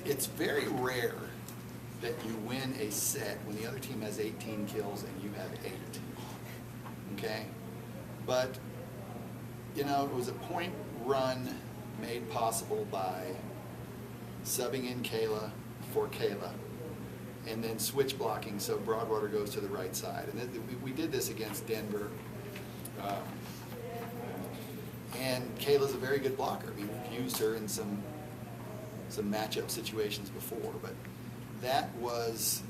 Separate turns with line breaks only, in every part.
it's very rare that you win a set when the other team has 18 kills and you have 8. Okay? But, you know, it was a point run made possible by subbing in Cayla for Cayla and then switch blocking so Broadwater goes to the right side. And we did this against Denver. And Cayla's a very good blocker. I mean, we've used her in some matchup situations before, but that was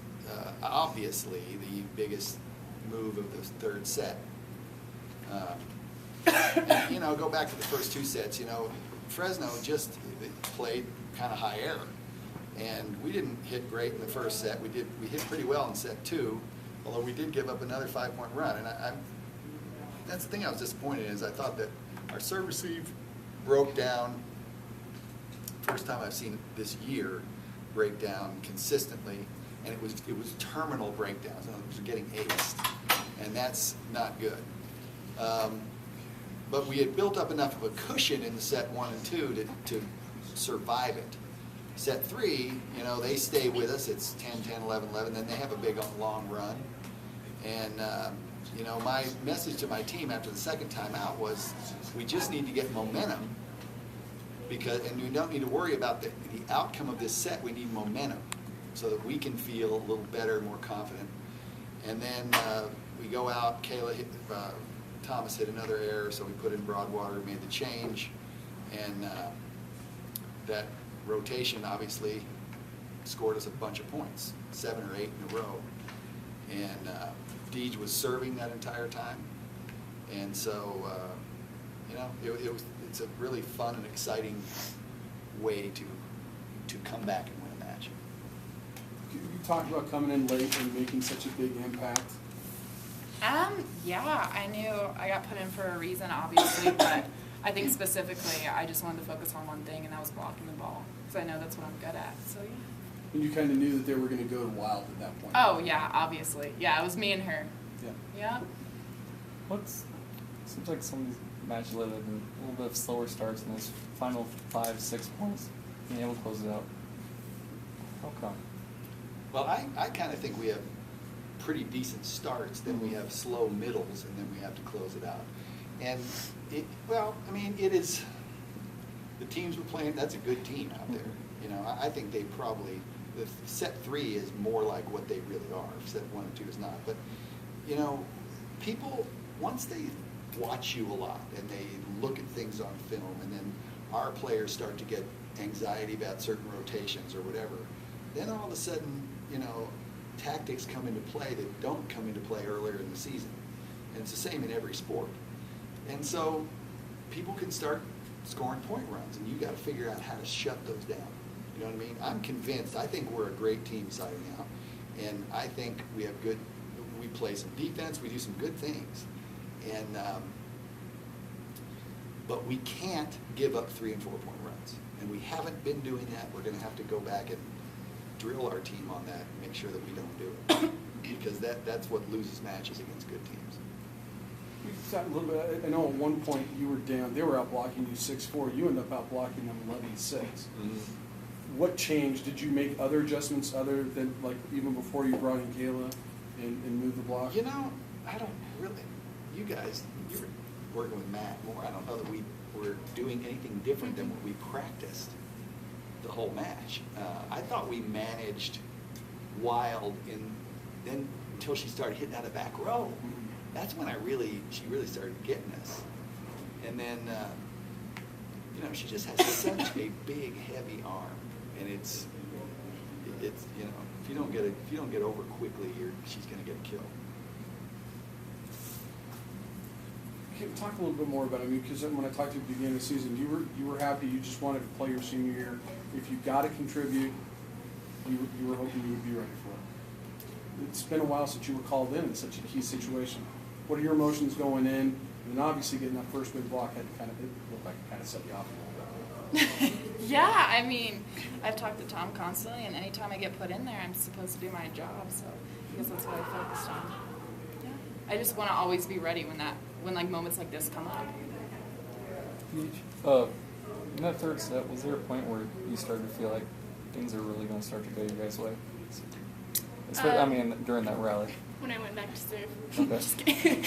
obviously the biggest move of the third set. And, you know, go back to the first 2 sets, you know, Fresno just played kind of high error. And we didn't hit great in the first set. We hit pretty well in set 2, although we did give up another 5-point run. And that's the thing I was disappointed in, is I thought that our serve receive broke down. First time I've seen it this year break down consistently, and it was terminal breakdowns. In other words, getting aced, and that's not good. But we had built up enough of a cushion in the set 1 and 2 to survive it. Set 3, you know, they stay with us. It's 10-10, 11-11. Then they have a big long run. And, you know, my message to my team after the second time out was, we just need to get momentum, and we don't need to worry about the outcome of this set. We need momentum so that we can feel a little better, more confident. And then we go out, Cayla hit, Thomas hit another error, so we put in Broadwater, made the change, and that rotation obviously scored us a bunch of points, 7 or 8 in a row. And Deedra was serving that entire time, and so you know, it's a really fun and exciting way to come back and win a match.
You talked about coming in late and making such a big impact.
Yeah, I knew I got put in for a reason, obviously, but I think specifically I just wanted to focus on one thing, and that was blocking the ball, because I know that's what I'm good at, so yeah.
And you kind of knew that they were going to go to Wild at that point.
Oh, yeah, obviously. Yeah, it was me and her.
Yeah.
Yeah.
Seems like some of these matches led a little bit of slower starts in those final 5-6 points, being able to close it out. How come?
Well, I kind of think we have pretty decent starts, then we have slow middles, and then we have to close it out. And, it is, the teams we're playing, that's a good team out there. You know, I think they probably, set 3 is more like what they really are. Set 1 and 2 is not. But, you know, people, once they watch you a lot and they look at things on film, and then our players start to get anxiety about certain rotations or whatever, then all of a sudden, you know, tactics come into play that don't come into play earlier in the season. And it's the same in every sport. And so people can start scoring point runs, and you got to figure out how to shut those down. You know what I mean? I'm convinced. I think we're a great team side now, and I think we have good. We play some defense. We do some good things, and but we can't give up 3- and 4-point runs, and we haven't been doing that. We're going to have to go back and drill our team on that and make sure that we don't do it, because that's what loses matches against good teams.
You talked a little bit. I know at one point you were down. They were out blocking you 6-4. You ended up out blocking them 11-6.
Mm-hmm.
What changed? Did you make other adjustments other than, like, even before you brought in Cayla and moved the block?
You know, I don't really. You guys, you were working with Matt more. I don't know that we were doing anything different than what we practiced the whole match. I thought we managed Wild then until she started hitting out of back row. That's when she really started getting us. And then, you know, she just has such a big, heavy arm, and it's you know, if you don't get over quickly, she's going to get a kill.
Can you talk a little bit more about it? I mean, because when I talked to you at the beginning of the season, you were happy. You just wanted to play your senior year. If you got to contribute, you were hoping you would be ready for it. It's been a while since you were called in such a key situation. What are your emotions going in? And obviously getting that first big block had to it looked like it kind of set you off a little bit.
Yeah, I mean, I've talked to Tom constantly, and anytime I get put in there, I'm supposed to do my job, so I guess that's what I focused on. Yeah. I just want to always be ready when like moments like this come up.
In that third set, was there a point where you started to feel like things are really going to start to go your guys' way? I mean, during that rally.
When I went back to serve.
Okay.
Just kidding.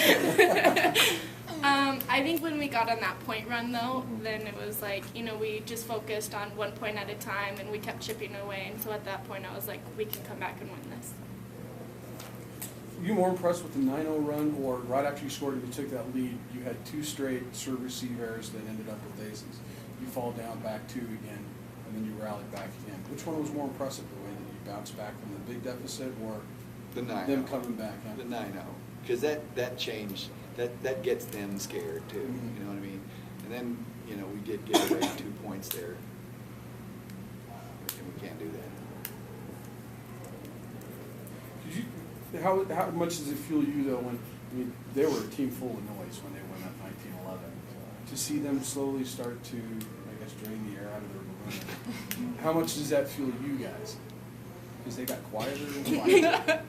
I think when we got on that point run, though, then it was like, you know, we just focused on 1 point at a time, and we kept chipping away. And so at that point, I was like, we can come back and win this.
You more impressed with the 9-0 run, or right after you scored and you took that lead, you had 2 straight serve receive errors that ended up with aces. You fall down back 2 again, and then you rallied back again. Which one was more impressive, the way that you bounced back from the big deficit, or
The 9-0.
them coming back? Huh?
The 9-0, because that change, that gets them scared too.
Mhm.
You know what I mean? And then, you know, we did get away 2 points there, and we can't do that.
Did you, how much does it fuel you though when, I mean, they were a team full of noise when they went up 19-11. To see them slowly start to, I guess, drain the air out of their balloon. How much does that fuel you guys? Because they got quieter and quieter.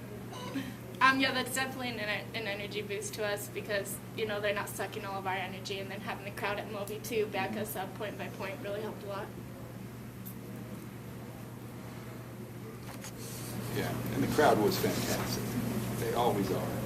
Yeah, that's definitely an energy boost to us because, you know, they're not sucking all of our energy, and then having the crowd at Moby too back us up point by point really helped a lot.
Yeah, and the crowd was fantastic. They always are.